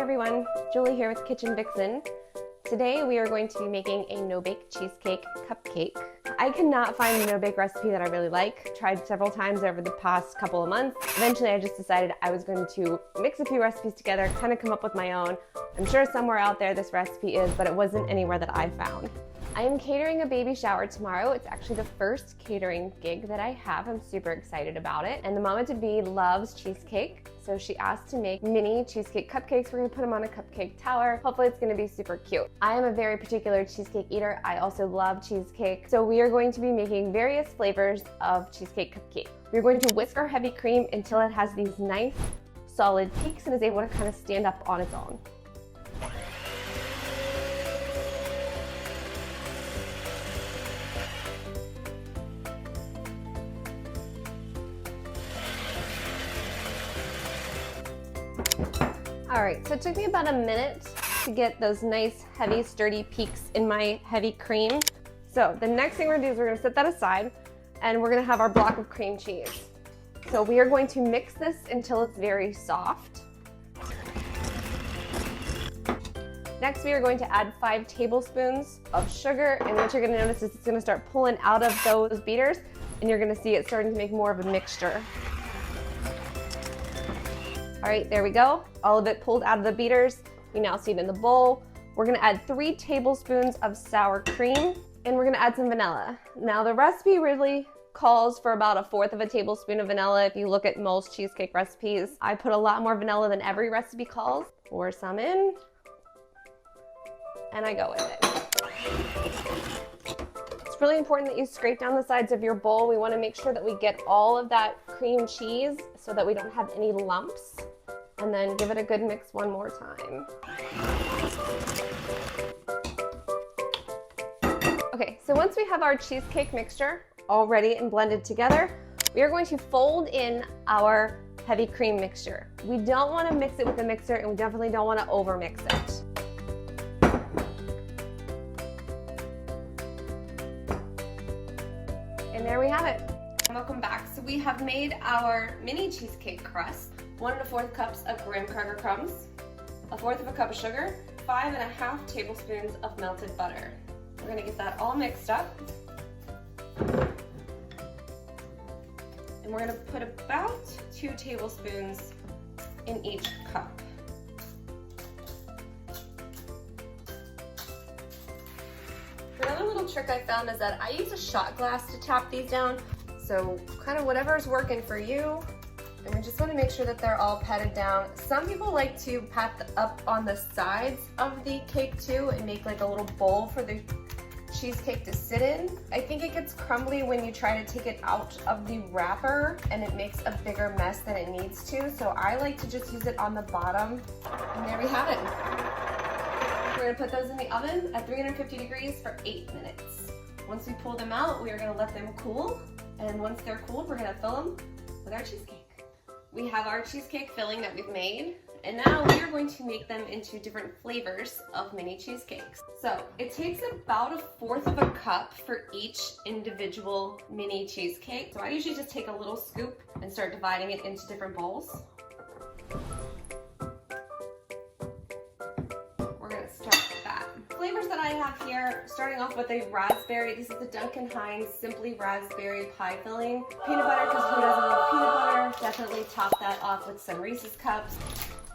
everyone, Julie here with Kitchen Vixen. Today we are going to be making a no-bake cheesecake cupcake. I cannot find a no-bake recipe that I really like. Tried several times over the past couple of months. Eventually I just decided I was going to mix a few recipes together, kind of come up with my own. I'm sure somewhere out there this recipe is, but it wasn't anywhere that I found. I am catering a baby shower tomorrow. It's actually the first catering gig that I have. I'm super excited about it. And the mama-to-be loves cheesecake, so she asked to make mini cheesecake cupcakes. We're gonna put them on a cupcake tower. Hopefully it's gonna be super cute. I am a very particular cheesecake eater. I also love cheesecake. So we are going to be making various flavors of cheesecake cupcake. We're going to whisk our heavy cream until it has these nice solid peaks and is able to kind of stand up on its own. All right, so it took me about a minute to get those nice, heavy, sturdy peaks in my heavy cream. So the next thing we're gonna do is we're gonna set that aside and we're gonna have our block of cream cheese. So we are going to mix this until it's very soft. Next, we are going to add 5 tablespoons of sugar, and what you're gonna notice is it's gonna start pulling out of those beaters and you're gonna see it starting to make more of a mixture. All right, there we go. All of it pulled out of the beaters. You now see it in the bowl. We're gonna add 3 tablespoons of sour cream, and we're gonna add some vanilla. Now the recipe really calls for about 1/4 of a tablespoon of vanilla. If you look at most cheesecake recipes, I put a lot more vanilla than every recipe calls. Pour some in, and I go with it. It's really important that you scrape down the sides of your bowl. We wanna make sure that we get all of that cream cheese so that we don't have any lumps. And then give it a good mix one more time. Okay, so once we have our cheesecake mixture all ready and blended together, we are going to fold in our heavy cream mixture. We don't want to mix it with the mixer, and we definitely don't want to over mix it. And there we have it. Welcome back. So we have made our mini cheesecake crust. 1 1/4 cups of graham cracker crumbs, 1/4 of a cup of sugar, 5 1/2 tablespoons of melted butter. We're gonna get that all mixed up. And we're gonna put about 2 tablespoons in each cup. Another little trick I found is that I use a shot glass to tap these down. So kind of whatever's working for you. And we just want to make sure that they're all patted down. Some people like to pat up on the sides of the cake too and make like a little bowl for the cheesecake to sit in. I think it gets crumbly when you try to take it out of the wrapper and it makes a bigger mess than it needs to. So I like to just use it on the bottom. And there we have it. We're gonna put those in the oven at 350 degrees for 8 minutes. Once we pull them out, we are gonna let them cool. And once they're cooled, we're gonna fill them with our cheesecake. We have our cheesecake filling that we've made, and now we are going to make them into different flavors of mini cheesecakes. So it takes about 1/4 of a cup for each individual mini cheesecake. So I usually just take a little scoop and start dividing it into different bowls. We're gonna start with that. Flavors that I have here, starting off with a raspberry. This is the Duncan Hines Simply Raspberry Pie Filling. Peanut butter, because who doesn't love peanut butter? Definitely top that off with some Reese's Cups.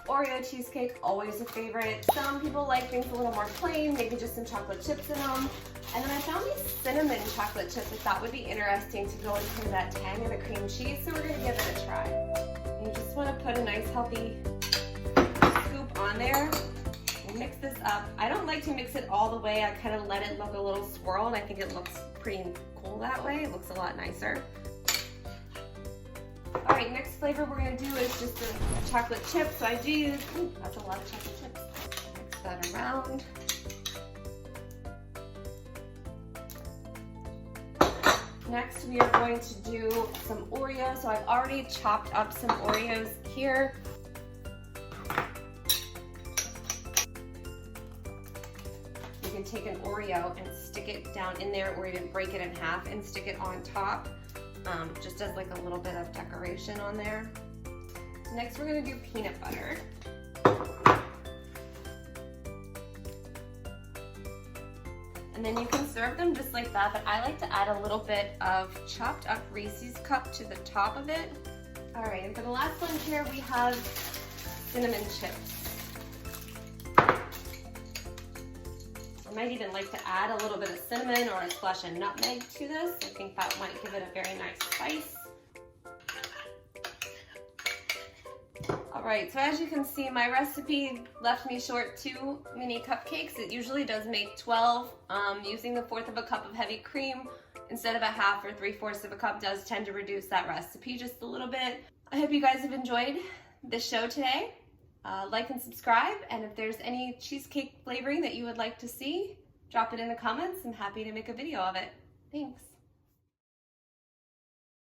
Oreo cheesecake, always a favorite. Some people like things a little more plain, maybe just some chocolate chips in them. And then I found these cinnamon chocolate chips I thought would be interesting to go into that tang of the cream cheese, so we're gonna give it a try. You just wanna put a nice healthy scoop on there. Mix this up. I don't like to mix it all the way. I kind of let it look a little swirl, and I think it looks pretty cool that way. It looks a lot nicer. All right, next flavor we're gonna do is just a chocolate chip. So I do use, ooh, that's a lot of chocolate chips. Mix that around. Next, we are going to do some Oreos. So I've already chopped up some Oreos here. You can take an Oreo and stick it down in there, or even break it in half and stick it on top, just as like a little bit of decoration on there. Next, we're gonna do peanut butter. And then you can serve them just like that, but I like to add a little bit of chopped up Reese's cup to the top of it. All right, and for the last one here, we have cinnamon chips. I might even like to add a little bit of cinnamon or a splash of nutmeg to this. I think that might give it a very nice spice. All right, so as you can see, my recipe left me short 2 mini cupcakes. It usually does make 12. Using the 1/4 of a cup of heavy cream instead of a 1/2 or 3/4 of a cup does tend to reduce that recipe just a little bit. I hope you guys have enjoyed this show today. Like and subscribe, and if there's any cheesecake flavoring that you would like to see, drop it in the comments. I'm happy to make a video of it. Thanks.